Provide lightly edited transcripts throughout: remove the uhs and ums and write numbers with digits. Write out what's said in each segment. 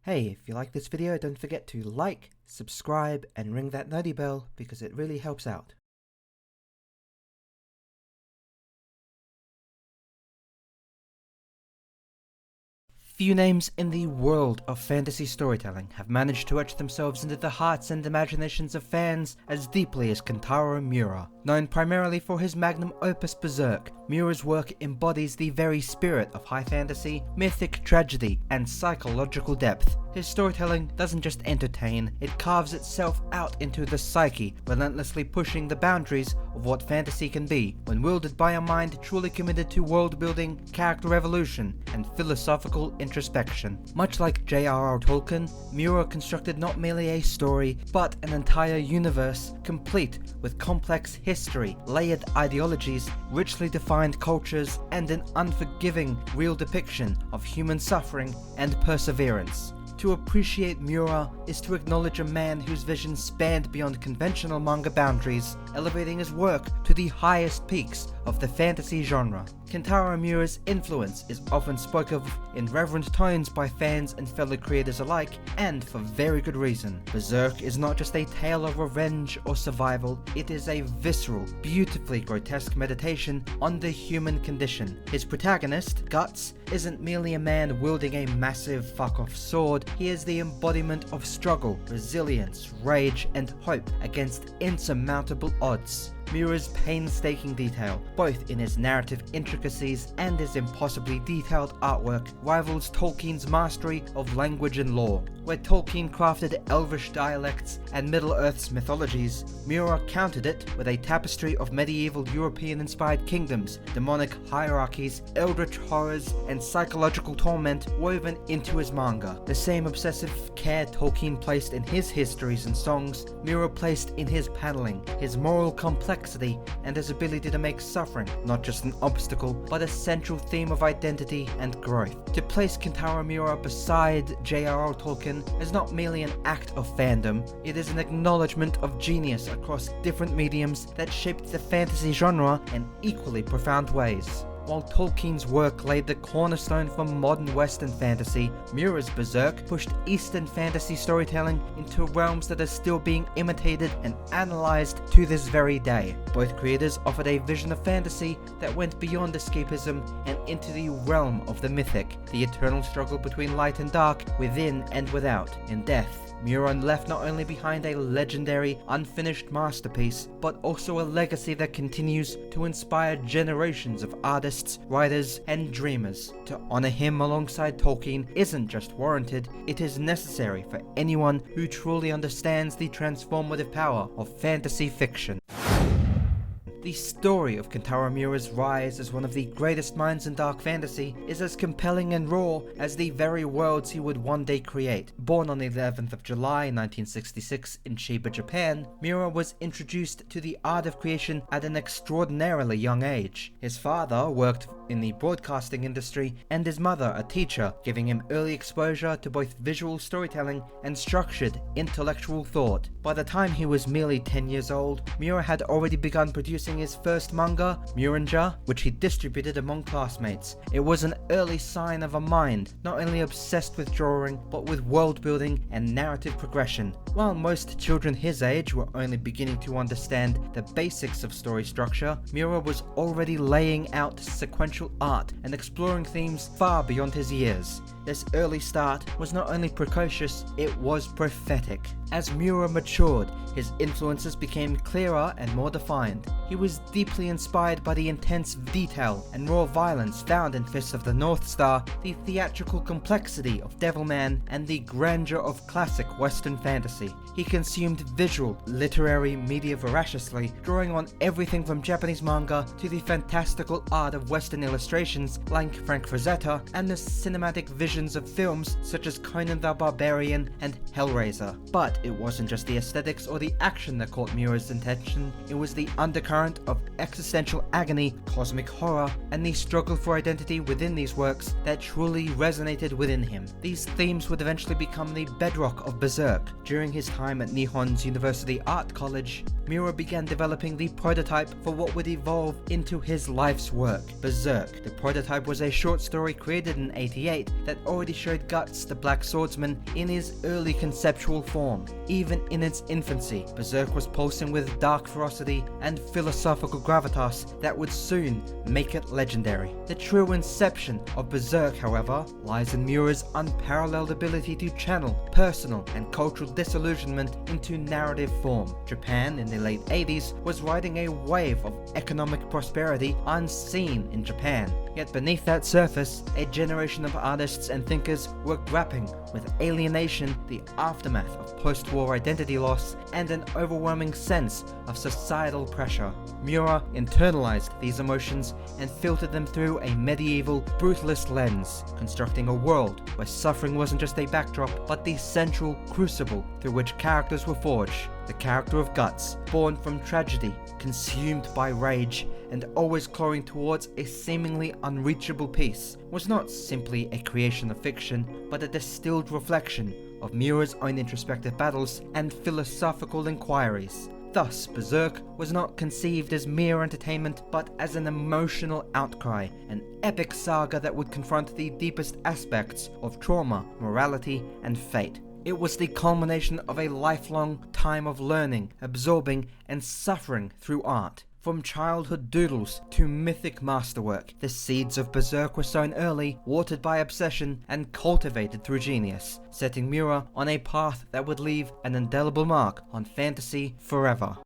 Hey, if you like this video, don't forget to like, subscribe, and ring that noti bell because it really helps out. Few names in the world of fantasy storytelling have managed to etch themselves into the hearts and imaginations of fans as deeply as Kentaro Miura. Known primarily for his magnum opus Berserk, Miura's work embodies the very spirit of high fantasy, mythic tragedy, and psychological depth. His storytelling doesn't just entertain, it carves itself out into the psyche, relentlessly pushing the boundaries of what fantasy can be when wielded by a mind truly committed to world building, character evolution, and philosophical introspection. Much like J.R.R. Tolkien, Miura constructed not merely a story, but an entire universe complete with complex history, layered ideologies, richly defined cultures, and an unforgiving, real depiction of human suffering and perseverance. To appreciate Miura is to acknowledge a man whose vision spanned beyond conventional manga boundaries, elevating his work to the highest peaks of the fantasy genre. Kentaro Miura's influence is often spoken of in reverent tones by fans and fellow creators alike, and for very good reason. Berserk is not just a tale of revenge or survival, it is a visceral, beautifully grotesque meditation on the human condition. His protagonist, Guts, isn't merely a man wielding a massive fuck-off sword, he is the embodiment of struggle, resilience, rage, and hope against insurmountable odds. Miura's painstaking detail, both in his narrative intricacies and his impossibly detailed artwork, rivals Tolkien's mastery of language and lore. Where Tolkien crafted Elvish dialects and Middle-earth's mythologies, Miura countered it with a tapestry of medieval European-inspired kingdoms, demonic hierarchies, eldritch horrors, and psychological torment woven into his manga. The same obsessive care Tolkien placed in his histories and songs, Miura placed in his paneling, his moral complexity, and his ability to make suffering not just an obstacle, but a central theme of identity and growth. To place Kentaro Miura beside J.R.R. Tolkien is not merely an act of fandom, it is an acknowledgement of genius across different mediums that shaped the fantasy genre in equally profound ways. While Tolkien's work laid the cornerstone for modern Western fantasy, Miura's Berserk pushed Eastern fantasy storytelling into realms that are still being imitated and analyzed to this very day. Both creators offered a vision of fantasy that went beyond escapism and into the realm of the mythic, the eternal struggle between light and dark, within and without, in death. Miura left not only behind a legendary, unfinished masterpiece, but also a legacy that continues to inspire generations of artists, writers, and dreamers. To honor him alongside Tolkien isn't just warranted, it is necessary for anyone who truly understands the transformative power of fantasy fiction. The story of Kentaro Miura's rise as one of the greatest minds in dark fantasy is as compelling and raw as the very worlds he would one day create. Born on the 11th of July 1966 in Chiba, Japan, Miura was introduced to the art of creation at an extraordinarily young age. His father worked in the broadcasting industry and his mother a teacher, giving him early exposure to both visual storytelling and structured intellectual thought. By the time he was merely 10 years old, Miura had already begun producing his first manga, Muranja, which he distributed among classmates. It was an early sign of a mind not only obsessed with drawing, but with world building and narrative progression. While most children his age were only beginning to understand the basics of story structure, Miura was already laying out sequential art and exploring themes far beyond his years. This early start was not only precocious, it was prophetic. As Miura matured, his influences became clearer and more defined. He was deeply inspired by the intense detail and raw violence found in Fists of the North Star, the theatrical complexity of Devilman, and the grandeur of classic Western fantasy. He consumed visual, literary media voraciously, drawing on everything from Japanese manga to the fantastical art of Western illustrations like Frank Frazetta and the cinematic visions of films such as Conan the Barbarian and Hellraiser. But it wasn't just the aesthetics or the action that caught Miura's attention, it was the undercurrent of existential agony, cosmic horror, and the struggle for identity within these works that truly resonated within him. These themes would eventually become the bedrock of Berserk. During his time at Nihon's University Art College, Miura began developing the prototype for what would evolve into his life's work, Berserk. The prototype was a short story created in '88 that already showed Guts, the Black Swordsman, in his early conceptual form. Even in its infancy, Berserk was pulsing with dark ferocity and philosophical gravitas that would soon make it legendary. The true inception of Berserk, however, lies in Miura's unparalleled ability to channel personal and cultural disillusionment into narrative form. Japan in the late 80s was riding a wave of economic prosperity unseen in Japan. Yet beneath that surface, a generation of artists and thinkers were grappling with alienation, the aftermath of post-war identity loss, and an overwhelming sense of societal pressure. Miura internalized these emotions and filtered them through a medieval, brutalist lens, constructing a world where suffering wasn't just a backdrop, but the central crucible through which characters were forged. The character of Guts, born from tragedy, consumed by rage, and always clawing towards a seemingly unreachable peace, was not simply a creation of fiction, but a distilled reflection of Miura's own introspective battles and philosophical inquiries. Thus, Berserk was not conceived as mere entertainment, but as an emotional outcry, an epic saga that would confront the deepest aspects of trauma, morality, and fate. It was the culmination of a lifelong time of learning, absorbing, and suffering through art. From childhood doodles to mythic masterwork, the seeds of Berserk were sown early, watered by obsession, and cultivated through genius, setting Miura on a path that would leave an indelible mark on fantasy forever.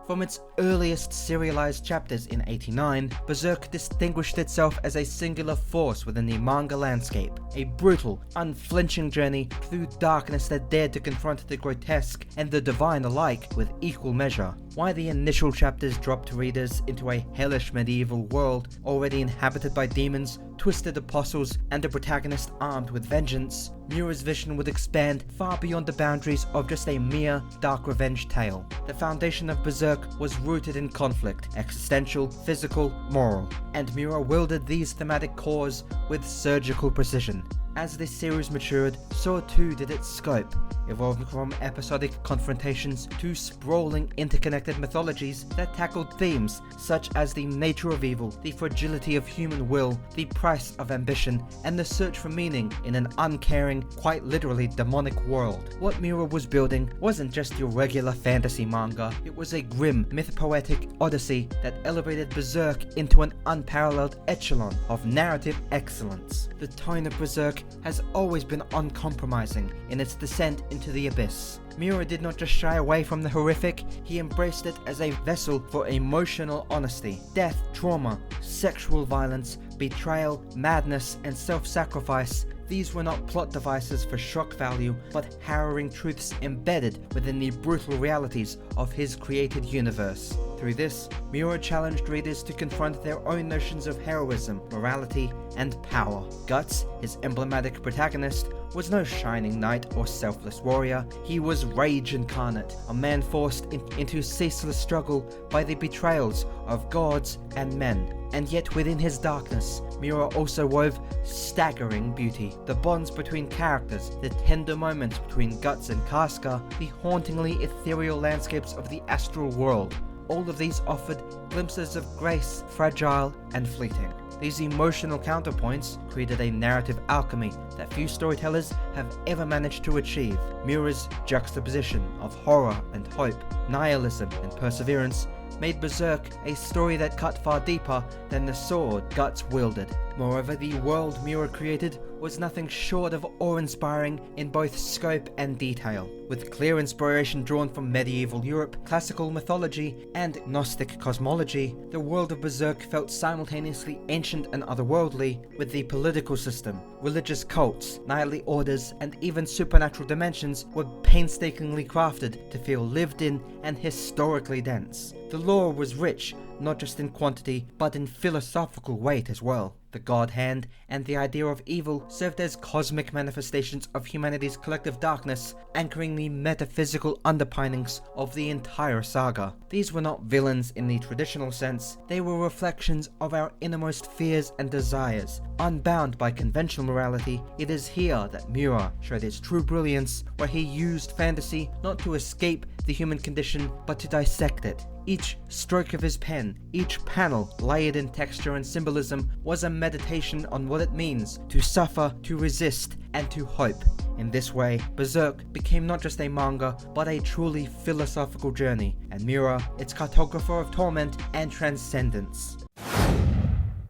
From its earliest serialized chapters in '89, Berserk distinguished itself as a singular force within the manga landscape, a brutal, unflinching journey through darkness that dared to confront the grotesque and the divine alike with equal measure. Why the initial chapters dropped readers into a hellish medieval world already inhabited by demons, twisted apostles, and a protagonist armed with vengeance, Miura's vision would expand far beyond the boundaries of just a mere dark revenge tale. The foundation of Berserk was rooted in conflict, existential, physical, moral, and Miura wielded these thematic cores with surgical precision. As this series matured, so too did its scope, evolving from episodic confrontations to sprawling interconnected mythologies that tackled themes such as the nature of evil, the fragility of human will, the price of ambition, and the search for meaning in an uncaring, quite literally demonic world. What Miura was building wasn't just your regular fantasy manga, it was a grim, myth-poetic odyssey that elevated Berserk into an unparalleled echelon of narrative excellence. The tone of Berserk has always been uncompromising in its descent into the abyss. Miura did not just shy away from the horrific, he embraced it as a vessel for emotional honesty. Death, trauma, sexual violence, betrayal, madness, and self-sacrifice. These were not plot devices for shock value, but harrowing truths embedded within the brutal realities of his created universe. Through this, Miura challenged readers to confront their own notions of heroism, morality, and power. Guts, his emblematic protagonist, was no shining knight or selfless warrior. He was rage incarnate, a man forced into ceaseless struggle by the betrayals of gods and men. And yet within his darkness, Miura also wove staggering beauty. The bonds between characters, the tender moments between Guts and Casca, the hauntingly ethereal landscapes of the astral world. All of these offered glimpses of grace, fragile and fleeting. These emotional counterpoints created a narrative alchemy that few storytellers have ever managed to achieve. Miura's juxtaposition of horror and hope, nihilism and perseverance made Berserk a story that cut far deeper than the sword Guts wielded. Moreover, the world Miura created was nothing short of awe-inspiring in both scope and detail. With clear inspiration drawn from medieval Europe, classical mythology, and Gnostic cosmology, the world of Berserk felt simultaneously ancient and otherworldly, with the political system, religious cults, knightly orders, and even supernatural dimensions were painstakingly crafted to feel lived in and historically dense. The lore was rich, not just in quantity, but in philosophical weight as well. The God Hand and the idea of evil served as cosmic manifestations of humanity's collective darkness, anchoring the metaphysical underpinnings of the entire saga. These were not villains in the traditional sense, they were reflections of our innermost fears and desires. Unbound by conventional morality, it is here that Miura showed his true brilliance, where he used fantasy not to escape the human condition, but to dissect it. Each stroke of his pen, each panel layered in texture and symbolism, was a meditation on what it means to suffer, to resist, and to hope. In this way, Berserk became not just a manga, but a truly philosophical journey, and Miura, its cartographer of torment and transcendence.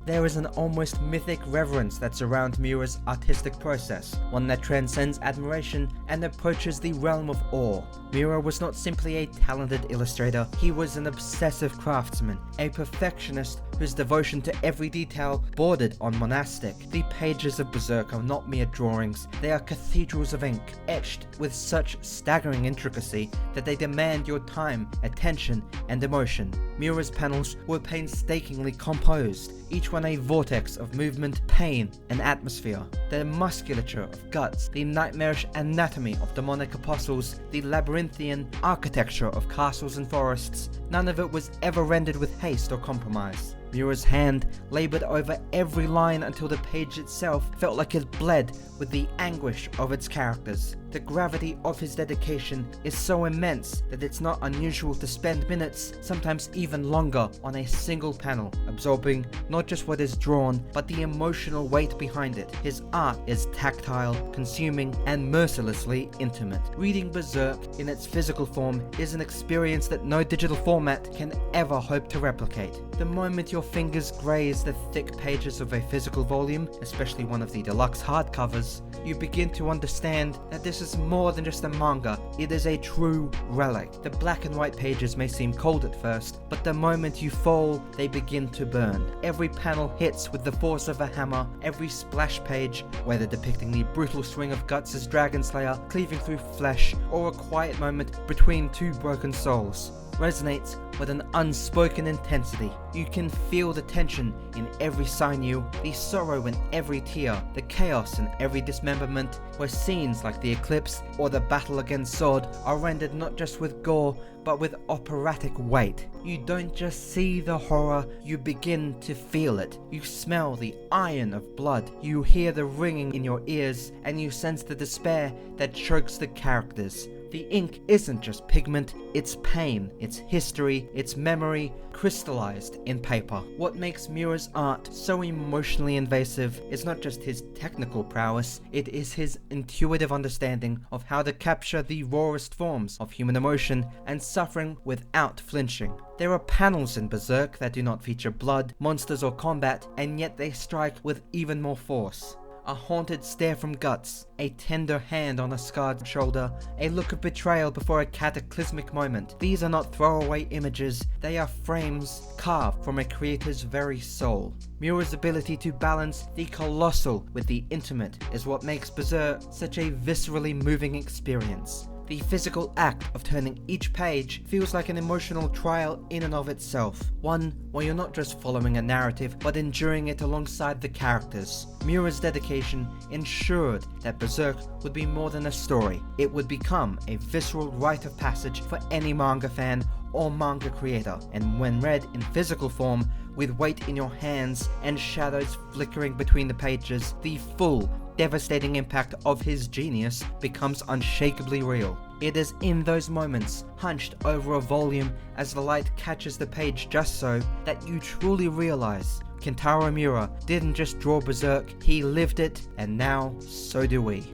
There is an almost mythic reverence that surrounds Miura's artistic process, one that transcends admiration and approaches the realm of awe. Miura was not simply a talented illustrator, he was an obsessive craftsman, a perfectionist whose devotion to every detail bordered on monastic. The pages of Berserk are not mere drawings, they are cathedrals of ink, etched with such staggering intricacy that they demand your time, attention, and emotion. Miura's panels were painstakingly composed, each one a vortex of movement, pain, and atmosphere. The musculature of guts, the nightmarish anatomy of demonic apostles, the labyrinthian architecture of castles and forests, none of it was ever rendered with haste or compromise. Miura's hand labored over every line until the page itself felt like it bled with the anguish of its characters. The gravity of his dedication is so immense that it's not unusual to spend minutes, sometimes even longer, on a single panel, absorbing not just what is drawn, but the emotional weight behind it. His art is tactile, consuming, and mercilessly intimate. Reading Berserk in its physical form is an experience that no digital format can ever hope to replicate. The moment your fingers graze the thick pages of a physical volume, especially one of the deluxe hardcovers, you begin to understand that this is more than just a manga, it is a true relic. The black and white pages may seem cold at first, but the moment you fall, they begin to burn. Every panel hits with the force of a hammer, every splash page, whether depicting the brutal swing of guts as Dragon Slayer, cleaving through flesh, or a quiet moment between two broken souls, resonates with an unspoken intensity. You can feel the tension in every sinew, the sorrow in every tear, the chaos in every dismemberment, where scenes like the eclipse or the battle against Sword are rendered not just with gore, but with operatic weight. You don't just see the horror, you begin to feel it. You smell the iron of blood, you hear the ringing in your ears, and you sense the despair that chokes the characters. The ink isn't just pigment, it's pain, it's history, it's memory, crystallized in paper. What makes Miura's art so emotionally invasive is not just his technical prowess, it is his intuitive understanding of how to capture the rawest forms of human emotion and suffering without flinching. There are panels in Berserk that do not feature blood, monsters, or combat, and yet they strike with even more force. A haunted stare from Guts, a tender hand on a scarred shoulder, a look of betrayal before a cataclysmic moment. These are not throwaway images, they are frames carved from a creator's very soul. Miura's ability to balance the colossal with the intimate is what makes Berserk such a viscerally moving experience. The physical act of turning each page feels like an emotional trial in and of itself, one where you're not just following a narrative but enduring it alongside the characters. Miura's dedication ensured that Berserk would be more than a story. It would become a visceral rite of passage for any manga fan or manga creator, and when read in physical form, with weight in your hands and shadows flickering between the pages, the full, devastating impact of his genius becomes unshakably real. It is in those moments, hunched over a volume as the light catches the page just so, that you truly realize Kentaro Miura didn't just draw Berserk, he lived it, and now so do we.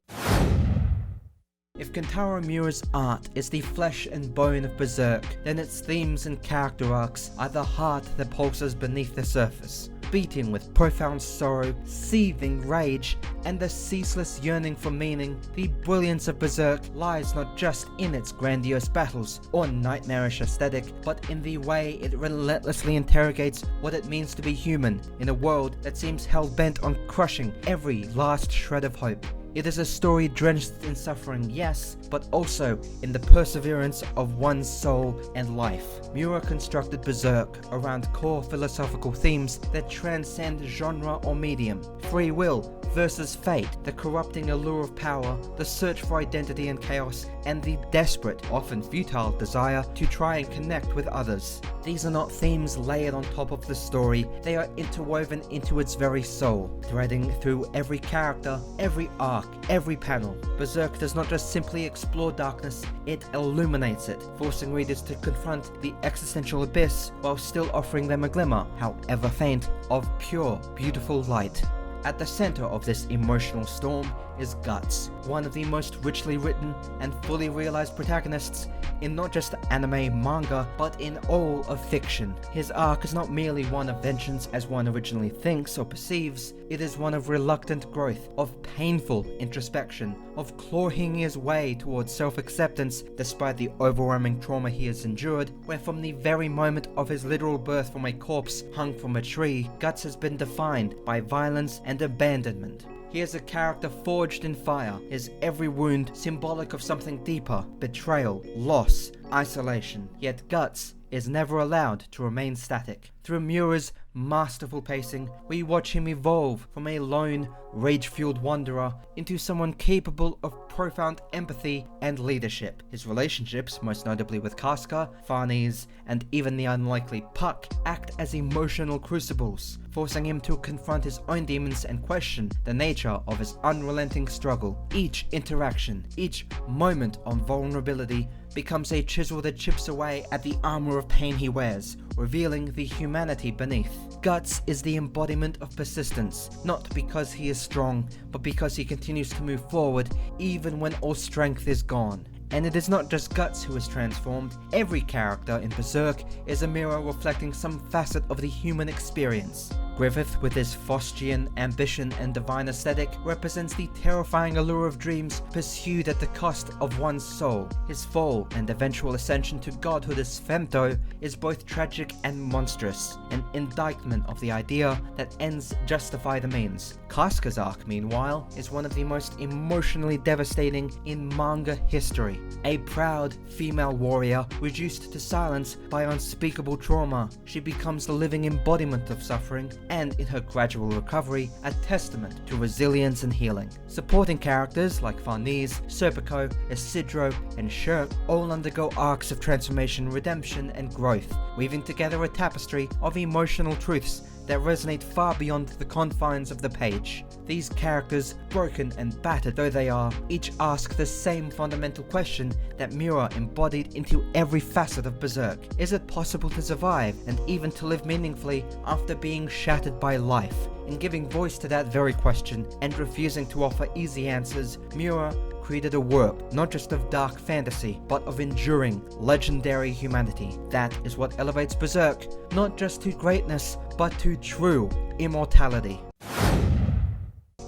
If Kentaro Miura's art is the flesh and bone of Berserk, then its themes and character arcs are the heart that pulses beneath the surface, beating with profound sorrow, seething rage, and the ceaseless yearning for meaning. The brilliance of Berserk lies not just in its grandiose battles or nightmarish aesthetic, but in the way it relentlessly interrogates what it means to be human in a world that seems hell-bent on crushing every last shred of hope. It is a story drenched in suffering, yes, but also in the perseverance of one's soul and life. Miura constructed Berserk around core philosophical themes that transcend genre or medium. Free will versus fate, the corrupting allure of power, the search for identity and chaos, and the desperate, often futile desire to try and connect with others. These are not themes layered on top of the story, they are interwoven into its very soul, threading through every character, every arc, dark every panel. Berserk does not just simply explore darkness, it illuminates it, forcing readers to confront the existential abyss while still offering them a glimmer, however faint, of pure, beautiful light. At the center of this emotional storm is Guts, one of the most richly written and fully realized protagonists in not just anime, manga, but in all of fiction. His arc is not merely one of vengeance as one originally thinks or perceives, it is one of reluctant growth, of painful introspection, of clawing his way towards self-acceptance despite the overwhelming trauma he has endured, where from the very moment of his literal birth from a corpse hung from a tree, Guts has been defined by violence and abandonment. He is a character forged in fire, his every wound symbolic of something deeper, betrayal, loss, isolation. Yet Guts is never allowed to remain static. Through Miura's masterful pacing, we watch him evolve from a lone, rage-fueled wanderer into someone capable of profound empathy and leadership. His relationships, most notably with Casca, Farnese, and even the unlikely Puck, act as emotional crucibles, forcing him to confront his own demons and question the nature of his unrelenting struggle. Each interaction, each moment of vulnerability becomes a chisel that chips away at the armor of pain he wears, revealing the humanity beneath. Guts is the embodiment of persistence, not because he is strong, but because he continues to move forward even when all strength is gone. And it is not just Guts who is transformed, every character in Berserk is a mirror reflecting some facet of the human experience. Griffith, with his Faustian ambition and divine aesthetic, represents the terrifying allure of dreams pursued at the cost of one's soul. His fall and eventual ascension to godhood as Femto is both tragic and monstrous, an indictment of the idea that ends justify the means. Casca's arc, meanwhile, is one of the most emotionally devastating in manga history. A proud female warrior reduced to silence by unspeakable trauma, she becomes the living embodiment of suffering, and in her gradual recovery, a testament to resilience and healing. Supporting characters like Farnese, Serpico, Isidro, and Shirk all undergo arcs of transformation, redemption, and growth, weaving together a tapestry of emotional truths that resonate far beyond the confines of the page. These characters, broken and battered though they are, each ask the same fundamental question that Miura embodied into every facet of Berserk. Is it possible to survive and even to live meaningfully after being shattered by life? In giving voice to that very question and refusing to offer easy answers, Miura created a work not just of dark fantasy, but of enduring, legendary humanity. That is what elevates Berserk, not just to greatness, but to true immortality.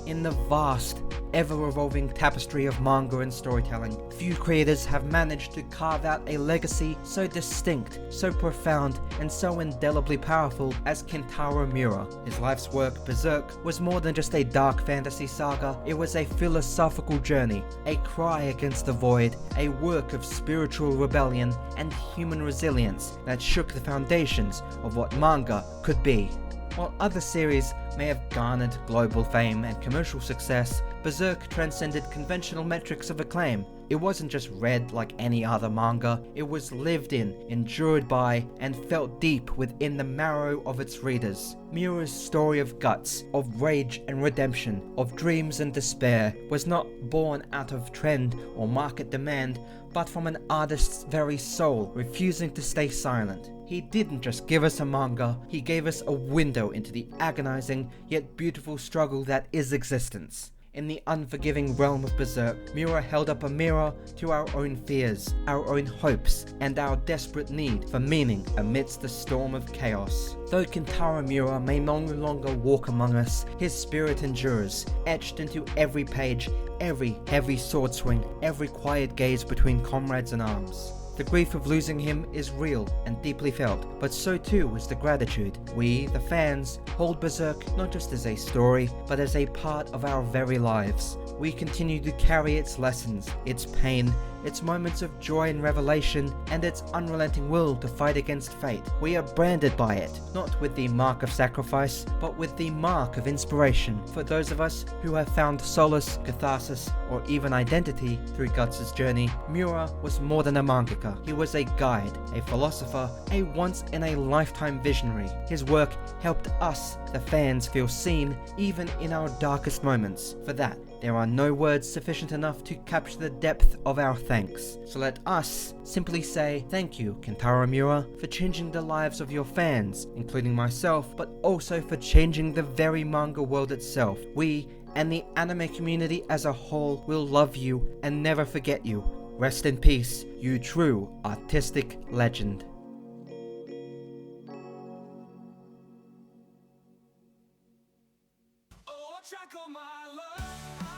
In the vast, ever-evolving tapestry of manga and storytelling, few creators have managed to carve out a legacy so distinct, so profound, and so indelibly powerful as Kentaro Miura. His life's work, Berserk, was more than just a dark fantasy saga, it was a philosophical journey, a cry against the void, a work of spiritual rebellion and human resilience that shook the foundations of what manga could be. While other series may have garnered global fame and commercial success, Berserk transcended conventional metrics of acclaim. It wasn't just read like any other manga, it was lived in, endured by, and felt deep within the marrow of its readers. Miura's story of guts, of rage and redemption, of dreams and despair, was not born out of trend or market demand, but from an artist's very soul, refusing to stay silent. He didn't just give us a manga, he gave us a window into the agonizing yet beautiful struggle that is existence. In the unforgiving realm of Berserk, Miura held up a mirror to our own fears, our own hopes, and our desperate need for meaning amidst the storm of chaos. Though Kentaro Miura may no longer walk among us, his spirit endures, etched into every page, every heavy sword swing, every quiet gaze between comrades in arms. The grief of losing him is real and deeply felt, but so too is the gratitude. We, the fans, hold Berserk not just as a story, but as a part of our very lives. We continue to carry its lessons, its pain, its moments of joy and revelation, and its unrelenting will to fight against fate. We are branded by it, not with the mark of sacrifice, but with the mark of inspiration. For those of us who have found solace, catharsis, or even identity through Guts' journey, Miura was more than a mangaka. He was a guide, a philosopher, a once-in-a-lifetime visionary. His work helped us the fans feel seen even in our darkest moments. For that, there are no words sufficient enough to capture the depth of our thanks. So let us simply say thank you, Kentaro Miura, for changing the lives of your fans, including myself, but also for changing the very manga world itself. We, and the anime community as a whole, will love you and never forget you. Rest in peace, you true artistic legend. Oh, I track all my love.